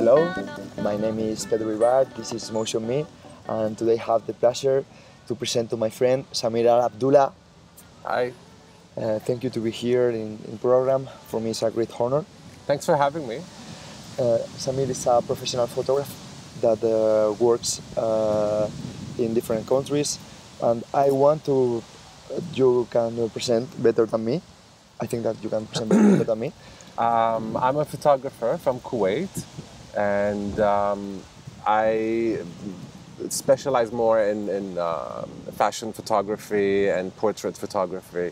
Hello, my name is Pedro Ibar, this is Motion Me, and today I have the pleasure to present to my friend Samir Abdullah. Hi. Thank you to be here in program. For me, it's a great honor. Thanks for having me. Samir is a professional photographer that works in different countries, and I want to you can present better than me. I think that you can present better than me. I'm a photographer from Kuwait, and I specialize more in fashion photography and portrait photography.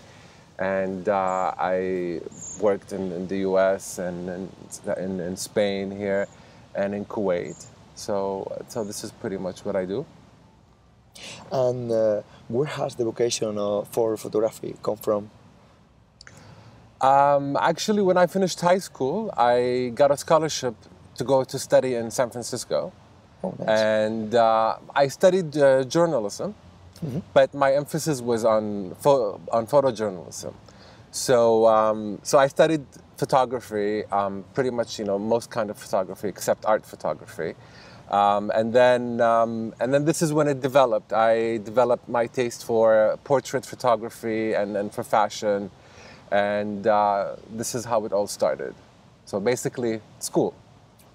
And I worked in the US and in Spain here and in Kuwait. So this is pretty much what I do. And where has the vocation for photography come from? Actually, when I finished high school, I got a scholarship to go to study in San Francisco. Oh, nice. And I studied journalism. Mm-hmm. But my emphasis was on photojournalism. So I studied photography, pretty much most kind of photography except art photography, and then this is when it developed. I developed my taste for portrait photography and for fashion, and this is how it all started. So basically, school.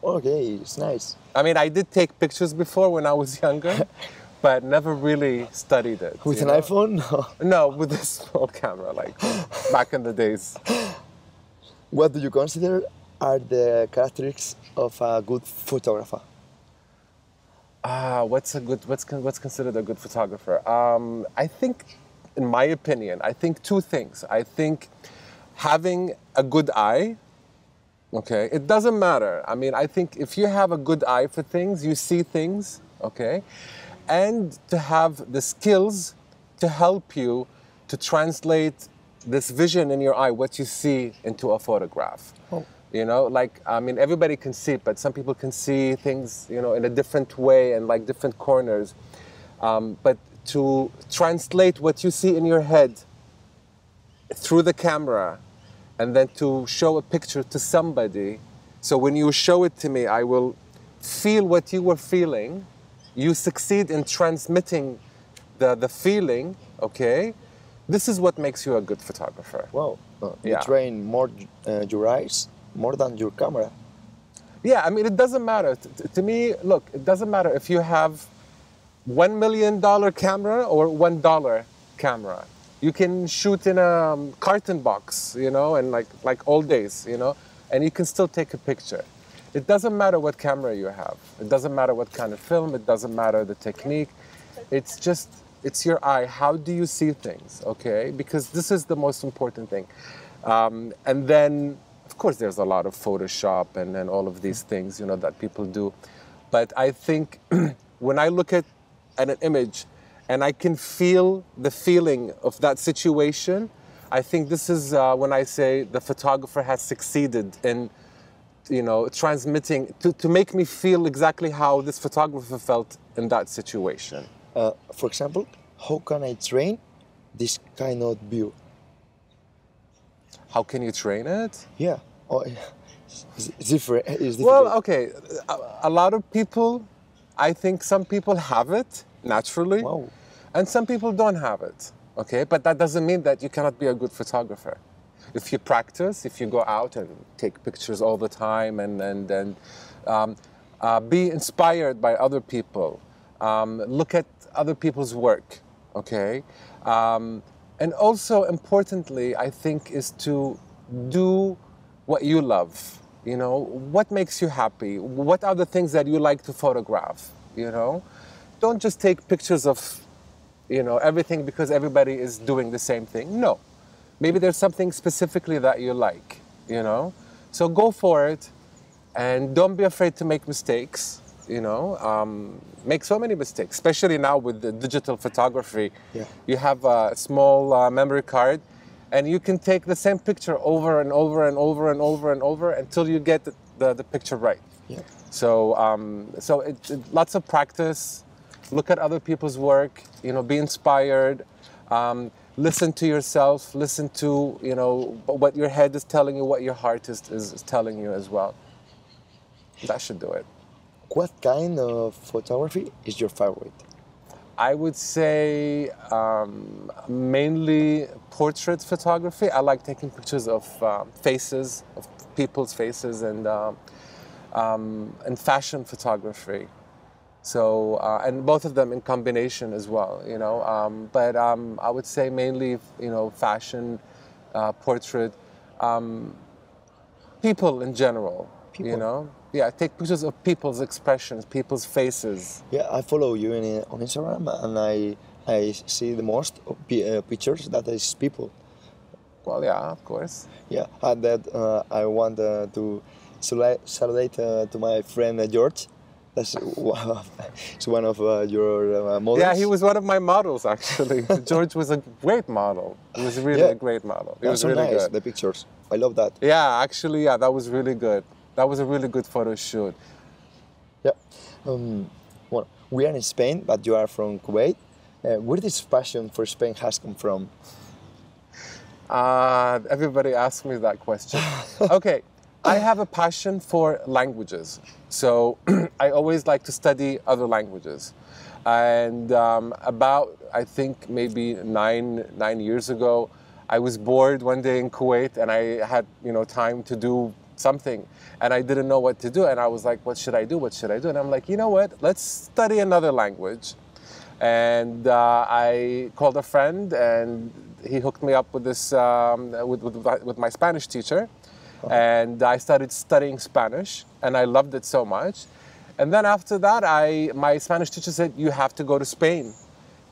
Okay, it's nice. I mean, I did take pictures before when I was younger. But never really studied it. With an iPhone? No, with a small camera, like back in the days. What do you consider are the characteristics of a good photographer? What's considered a good photographer? I think, in my opinion, I think two things. I think having a good eye. Okay, it doesn't matter. I mean, I think if you have a good eye for things, you see things. Okay. And to have the skills to help you to translate this vision in your eye, what you see, into a photograph. Oh. I mean, everybody can see it, but some people can see things, in a different way and like different corners. But to translate what you see in your head through the camera and then to show a picture to somebody. So when you show it to me, I will feel what you were feeling. You succeed in transmitting the feeling, okay? This is what makes you a good photographer. Wow. You train more your eyes more than your camera. Yeah, I mean, it doesn't matter. To me, look, it doesn't matter if you have $1 million camera or $1 camera. You can shoot in a carton box, and like old days, and you can still take a picture. It doesn't matter what camera you have. It doesn't matter what kind of film. It doesn't matter the technique. It's your eye. How do you see things, okay? Because this is the most important thing. And then, of course, there's a lot of Photoshop and all of these things, that people do. But I think when I look at an image and I can feel the feeling of that situation, I think this is when I say the photographer has succeeded in transmitting, to make me feel exactly how this photographer felt in that situation. For example, how can I train this kind of view? How can you train it? Yeah. Oh, it's different. Well, okay. A lot of people, I think some people have it naturally. Wow. And some people don't have it, okay? But that doesn't mean that you cannot be a good photographer. If you practice, if you go out and take pictures all the time and be inspired by other people, look at other people's work, okay? And also, importantly, I think, is to do what you love, What makes you happy? What are the things that you like to photograph, Don't just take pictures of, everything because everybody is doing the same thing. No. Maybe there's something specifically that you like, So go for it, and don't be afraid to make mistakes, Make so many mistakes, especially now with the digital photography. Yeah. You have a small memory card, and you can take the same picture over and over and over and over and over until you get the picture right. Yeah. So, lots of practice. Look at other people's work, be inspired. Listen to yourself, listen to, what your head is telling you, what your heart is telling you as well. That should do it. What kind of photography is your favorite? I would say mainly portrait photography. I like taking pictures of faces, of people's faces, and fashion photography. So, and both of them in combination as well, you know. But I would say mainly, you know, fashion, portrait, people in general, you know. Yeah, take pictures of people's expressions, people's faces. Yeah, I follow you on Instagram, and I see the most of pictures that is people. Well, yeah, of course. Yeah, and that I want to salute to my friend George. That's it's one of your models. Yeah, he was one of my models, actually. George was a great model. He was really a great model. He was so really nice, good. the pictures. I love that. Yeah, actually, yeah, that was really good. That was a really good photo shoot. Yeah. Well, we are in Spain, but you are from Kuwait. Where this passion for Spain has come from? Everybody asks me that question. Okay, I have a passion for languages. So I always like to study other languages. And about, I think, maybe nine years ago, I was bored one day in Kuwait, and I had, you know, time to do something, and I didn't know what to do, and I was like, what should I do? What should I do? And I'm like, you know what? Let's study another language. And I called a friend, and he hooked me up with this with my Spanish teacher, and I started studying Spanish, and I loved it so much. And then after that, my Spanish teacher said, you have to go to Spain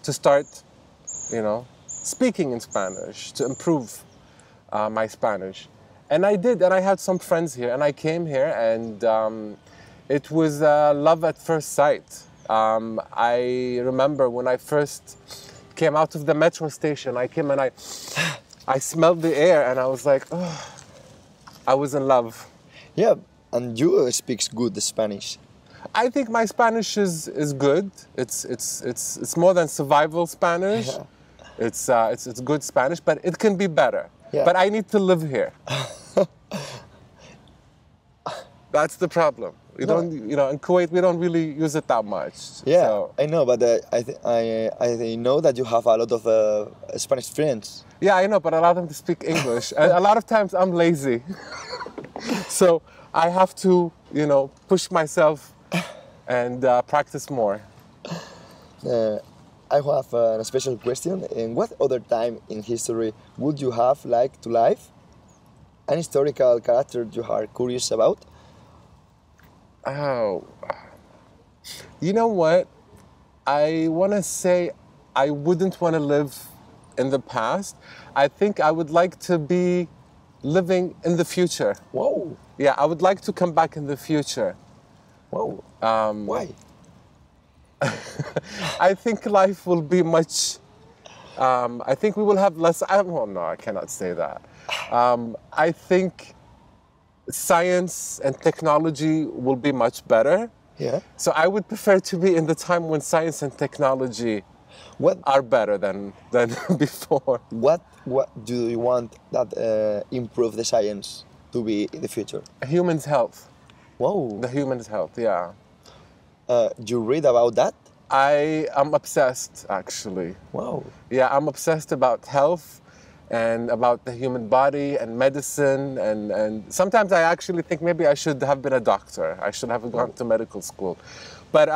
to start, you know, speaking in Spanish, to improve my Spanish. And I did, and I had some friends here, and I came here, and it was love at first sight. I remember when I first came out of the metro station, I came and I smelled the air, and I was like, oh, I was in love. Yeah, and you speak good Spanish. I think my Spanish is good. It's more than survival Spanish. Yeah. It's good Spanish, but it can be better. Yeah. But I need to live here. That's the problem. We don't, you know, in Kuwait we don't really use it that much. Yeah, so. I know, but I know that you have a lot of Spanish friends. Yeah, I know, but allow them to speak English. A lot of times I'm lazy, so I have to, you know, push myself and practice more. I have a special question. In what other time in history would you have liked to live? An historical character you are curious about? Oh, you know what? I want to say I wouldn't want to live in the past. I think I would like to be living in the future. Whoa. Yeah, I would like to come back in the future. Whoa. Why? I think life will be much. I think we will have less. Well, no, I cannot say that. I think science and technology will be much better. Yeah. So I would prefer to be in the time when science and technology are better than before. What do you want that improve the science to be in the future? Humans' health. Whoa. The human's health, yeah. You read about that? I am obsessed, actually. Wow. Yeah, I'm obsessed about health and about the human body and medicine, and sometimes I actually think maybe I should have been a doctor. I should have gone to medical school. But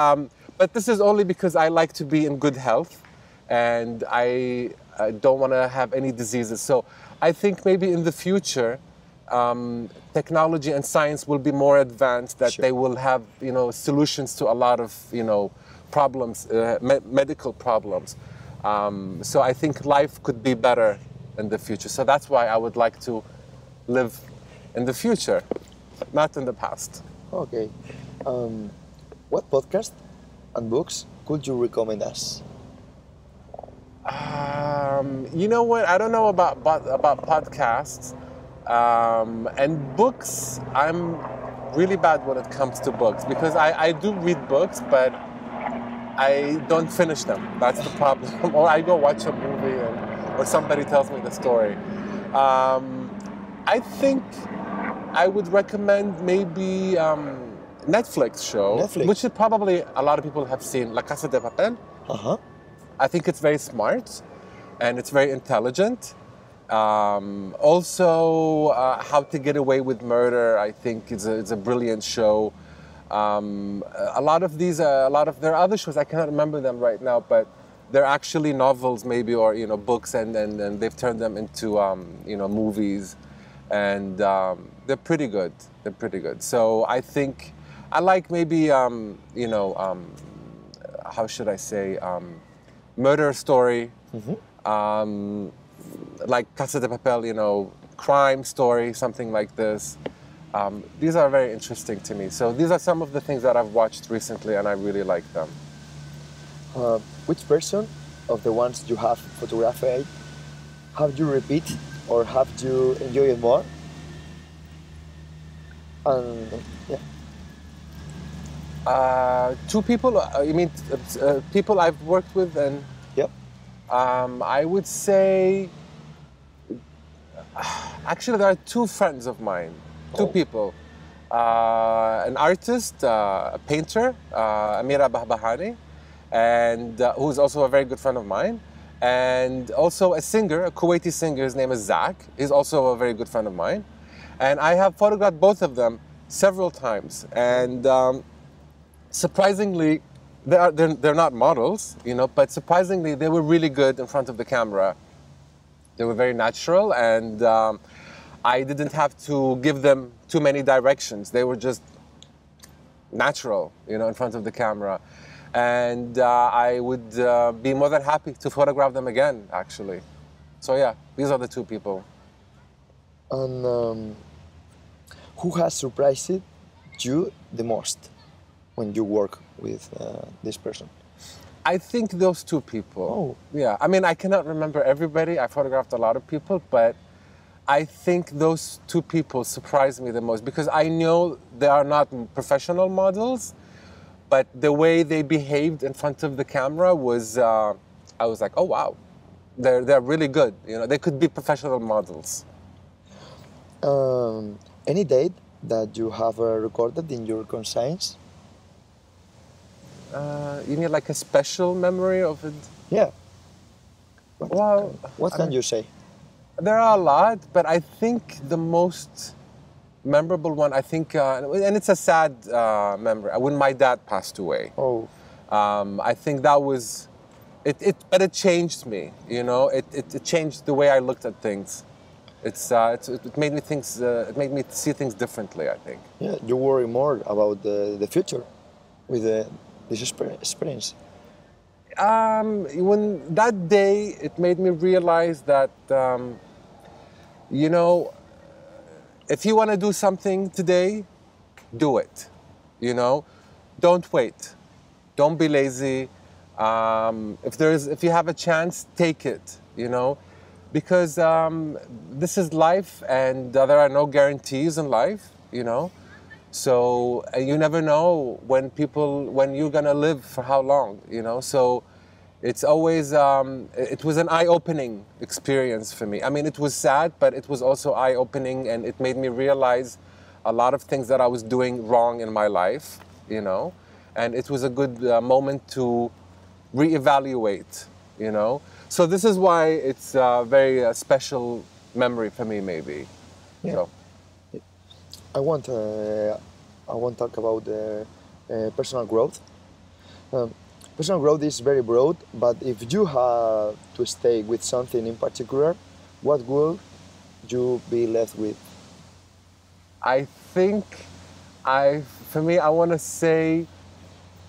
this is only because I like to be in good health, and I don't want to have any diseases. So I think maybe in the future, technology and science will be more advanced, that they will have, you know, solutions to a lot of, you know, problems, medical problems. So I think life could be better in the future. So that's why I would like to live in the future, not in the past. Okay. What podcast and books could you recommend us? You know what? I don't know about podcasts and books. I'm really bad when it comes to books, because I do read books, but I don't finish them. That's the problem. Or I go watch a movie or somebody tells me the story. I think I would recommend maybe Netflix show, Netflix. which is probably a lot of people have seen, La Casa de Papel. Uh-huh. I think it's very smart and it's very intelligent. Also, How to Get Away with Murder, I think it's a brilliant show. A lot of there are other shows, I cannot remember them right now, but they're actually novels maybe, or books, and they've turned them into movies, and they're pretty good. They're pretty good. So I think I like maybe how should I say, murder story, like Casa de Papel, crime story, something like this. These are very interesting to me. So these are some of the things that I've watched recently, and I really like them. Which person of the ones you have photographed have you repeat or have you enjoyed more? And yeah. Two people, you mean people I've worked with? And Yep. I would say, actually there are two friends of mine, two people. An artist, a painter, Amira Bahbahani, and who's also a very good friend of mine, and also a singer, a Kuwaiti singer. His name is Zach. He's also a very good friend of mine, and I have photographed both of them several times. And surprisingly, they're not models, but surprisingly they were really good in front of the camera. They were very natural, and I didn't have to give them too many directions. They were just natural, in front of the camera. And I would be more than happy to photograph them again, actually. So yeah, these are the two people. And who has surprised you the most when you work with this person? I think those two people. Oh. Yeah, I mean, I cannot remember everybody. I photographed a lot of people, but I think those two people surprised me the most, because I know they are not professional models, but the way they behaved in front of the camera was, I was like, oh wow, they're really good. They could be professional models. Any date that you have recorded in your conscience? You need like a special memory of it? Yeah. What can you say? There are a lot, but I think the most memorable one, and it's a sad memory, when my dad passed away. Oh. I think that was, but it changed me, it changed the way I looked at things. It made me see things differently, I think. Yeah, you worry more about the future with this experience. When that day, it made me realize that, if you want to do something today, do it. Don't wait. Don't be lazy. If you have a chance, take it. Because this is life, and there are no guarantees in life. So you never know when you're gonna live for how long. So it's always it was an eye-opening experience for me. I mean, it was sad, but it was also eye-opening, and it made me realize a lot of things that I was doing wrong in my life, and it was a good moment to reevaluate, So this is why it's a very special memory for me, maybe. Yeah. So. I want to talk about personal growth. Personal growth is very broad, but if you have to stay with something in particular, what will you be left with? I think for me, I want to say,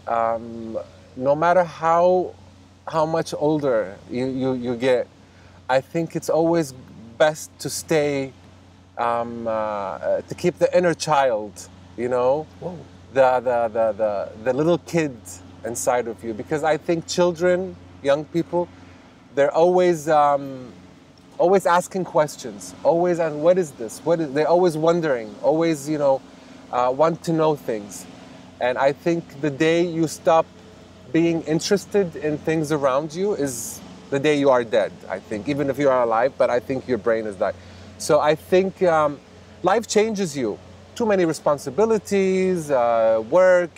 no matter how much older you get, I think it's always best to stay, to keep the inner child, Whoa. the little kid inside of you, because I think children, young people, they're always asking questions, always asking, what is this? They're always wondering, always want to know things, and I think the day you stop being interested in things around you is the day you are dead. I think, even if you are alive, but I think your brain is dead. So I think life changes you. too many responsibilities, work,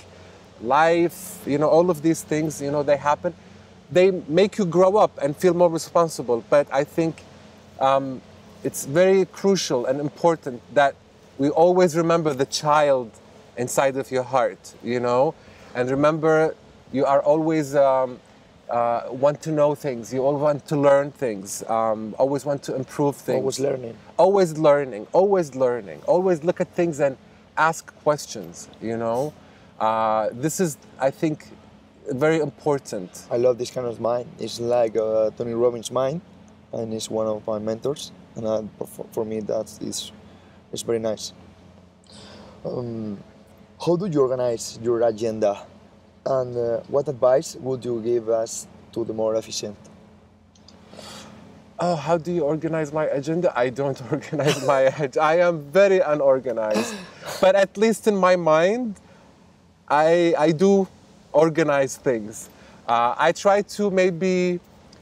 life, all of these things, they happen. They make you grow up and feel more responsible. But I think it's very crucial and important that we always remember the child inside of your heart, and remember you are always want to know things, you always want to learn things, always want to improve things. Always learning. Always learning, always learning, always look at things and ask questions, This is, I think, very important. I love this kind of mind. It's like Tony Robbins' mind, and it's one of my mentors. And for me, it's very nice. How do you organize your agenda? And what advice would you give us to the more efficient? Oh, how do you organize my agenda? I don't organize my agenda. I am very unorganized. But at least in my mind, I do organize things. I try to maybe,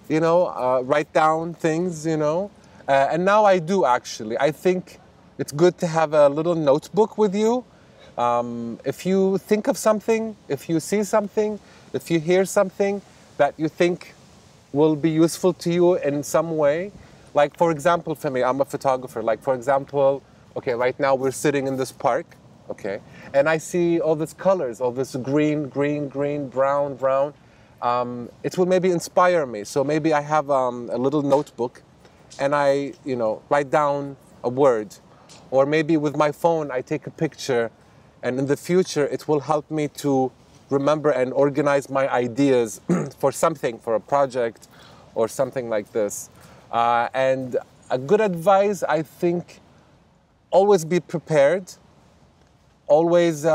write down things, and now I do actually. I think it's good to have a little notebook with you. If you think of something, if you see something, if you hear something that you think will be useful to you in some way, like for example, for me, I'm a photographer. Like for example, okay, right now we're sitting in this park, okay, and I see all these colors, all this green, brown. It will maybe inspire me. So maybe I have a little notebook, and I, write down a word, or maybe with my phone I take a picture, and in the future it will help me to remember and organize my ideas for something, for a project or something like this. And a good advice, I think, always be prepared, always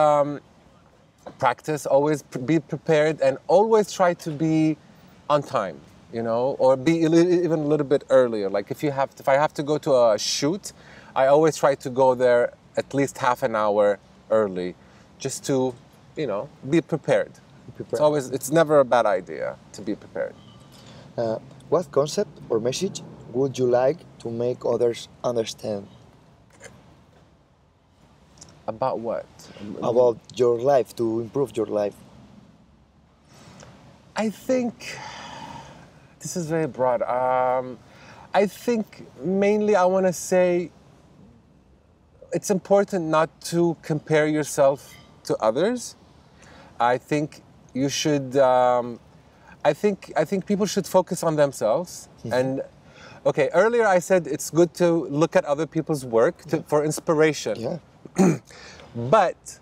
practice, always be prepared, and always try to be on time, or be even a little bit earlier. Like if I have to go to a shoot, I always try to go there at least half an hour early, just to, be prepared. It's never a bad idea to be prepared. What concept or message would you like to make others understand? About what? About your life, to improve your life. I think this is very broad. I think mainly I want to say it's important not to compare yourself to others. I think you should. I think people should focus on themselves. And okay, earlier I said it's good to look at other people's work for inspiration. Yeah. But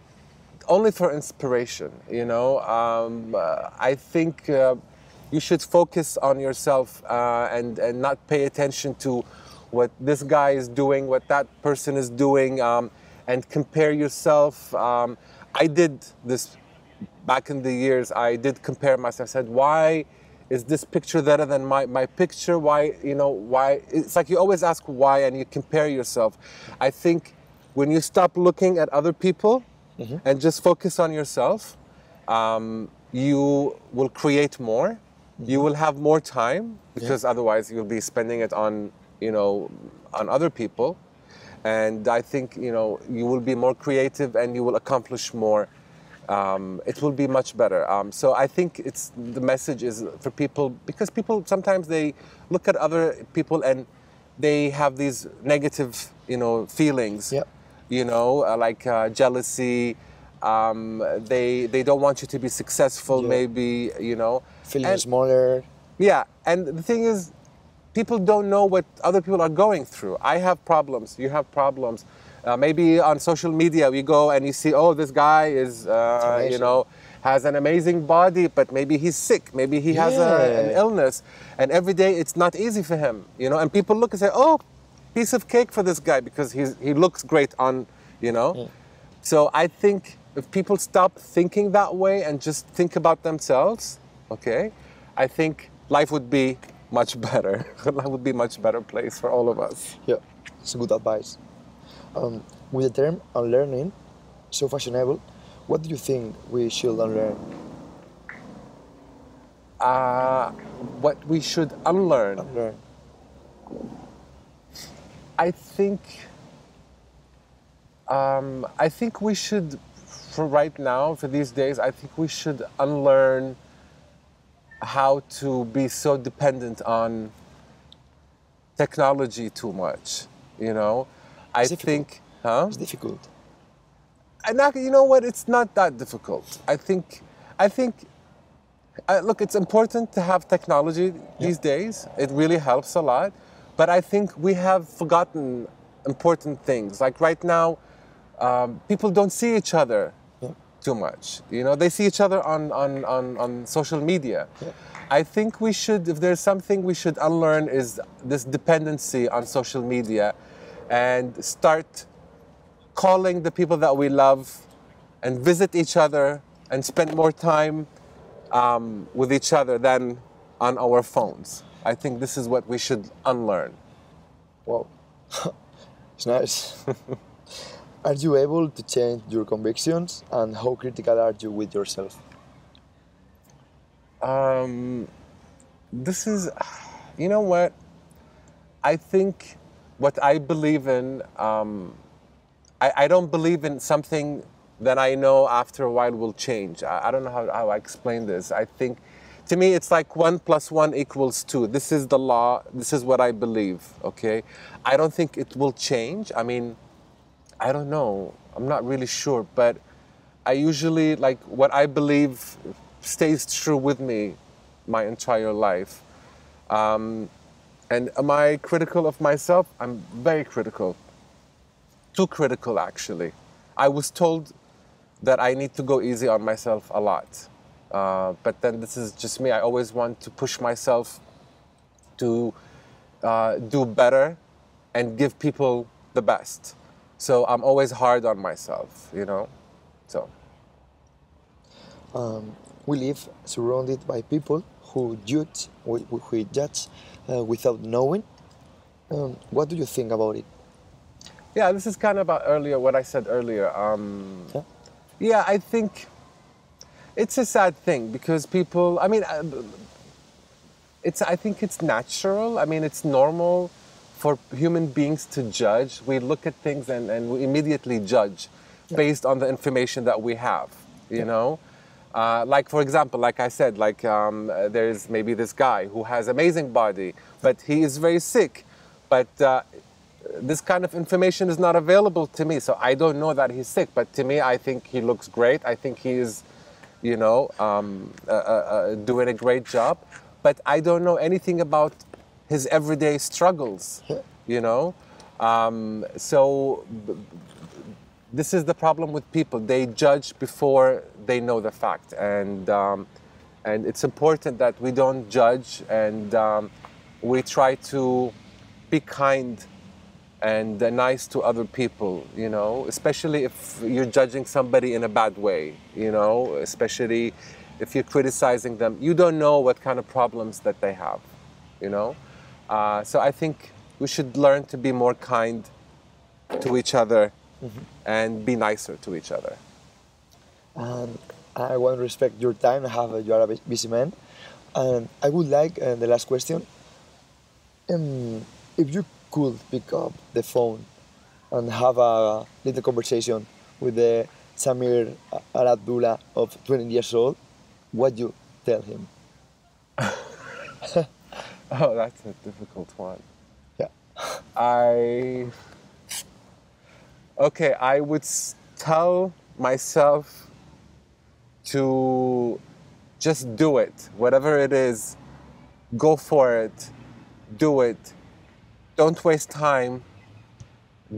only for inspiration. I think you should focus on yourself and not pay attention to what this guy is doing, what that person is doing, and compare yourself. I did this back in the years. I did compare myself. I said, why is this picture better than my picture? Why? It's like you always ask why, and you compare yourself. I think when you stop looking at other people and just focus on yourself, you will create more. You will have more time, because otherwise you'll be spending it on other people. And I think, you will be more creative and you will accomplish more. It will be much better. So I think the message is for people, because people sometimes they look at other people and they have these negative, feelings, like jealousy. They don't want you to be successful, maybe, Feeling smaller. Yeah, and the thing is, people don't know what other people are going through. I have problems, you have problems. Maybe on social media we go and you see, oh, this guy is, has an amazing body, but maybe he's sick, maybe he has an illness, and every day it's not easy for him, and people look and say, oh, piece of cake for this guy, because he looks great on, So I think if people stop thinking that way and just think about themselves, okay, I think life would be much better. Life would be a much better place for all of us. Yeah, it's good advice. With the term unlearning so fashionable, what do you think we should unlearn? What we should unlearn? I think I think we should, for right now, for these days, I think we should unlearn how to be so dependent on technology too much. You know, I think, huh? It's difficult. And not, you know what? It's not that difficult. I think, look, it's important to have technology these days. It really helps a lot. But I think we have forgotten important things. Like right now, people don't see each other too much. You know, they see each other on social media. Yeah. I think we should, if there's something we should unlearn, is this dependency on social media and start calling the people that we love and visit each other and spend more time with each other than on our phones. I think this is what we should unlearn. Wow, it's nice. Are you able to change your convictions, and how critical are you with yourself? This is, you know what? I think what I believe in, I don't believe in something that I know after a while will change. I don't know how I explain this. I think, to me, it's like 1 + 1 = 2. This is the law. This is what I believe, okay? I don't think it will change. I mean, I don't know. I'm not really sure, but I usually, like, what I believe stays true with me my entire life. And am I critical of myself? I'm very critical. Too critical, actually. I was told that I need to go easy on myself a lot. But then this is just me. I always want to push myself to do better and give people the best. So I'm always hard on myself, you know? So. We live surrounded by people who judge without knowing. What do you think about it? Yeah, this is kind of about earlier, what I said earlier. Yeah, I think it's a sad thing because people, I mean, I think it's natural. I mean, it's normal for human beings to judge. We look at things and we immediately judge based on the information that we have, you know? Like, for example, like I said, like there's maybe this guy who has amazing body, but he is very sick. But this kind of information is not available to me, so I don't know that he's sick. But to me, I think he looks great. I think he is, you know, doing a great job. But I don't know anything about his everyday struggles, you know. So this is the problem with people. They judge before they know the fact. And it's important that we don't judge and we try to be kind and nice to other people, you know, especially if you're judging somebody in a bad way, you know, especially if you're criticizing them. You don't know what kind of problems that they have, you know. So I think we should learn to be more kind to each other and be nicer to each other. And I want to respect your time. You are a busy man. And I would like, the last question, if you could pick up the phone and have a little conversation with the Samir or Abdullah of 20 years old, what you tell him? Oh, that's a difficult one. Yeah. Okay, I would tell myself to just do it. Whatever it is, go for it, do it. Don't waste time,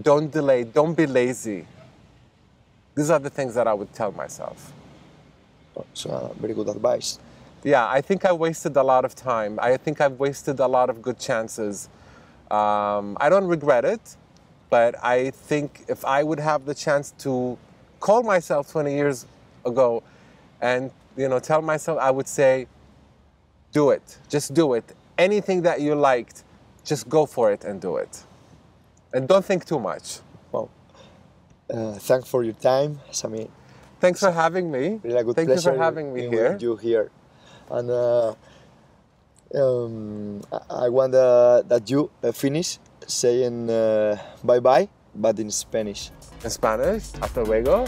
don't delay, don't be lazy. These are the things that I would tell myself. So, very good advice. Yeah, I think I wasted a lot of time. I think I've wasted a lot of good chances. I don't regret it, but I think if I would have the chance to call myself 20 years ago and, you know, tell myself, I would say, do it, just do it. Anything that you liked, just go for it and do it. And don't think too much. Well, thanks for your time, Samir. Thanks for having me. Really good Thank you pleasure for having me here. You here. And I want that you finish saying bye-bye but in Spanish. In Spanish, hasta luego.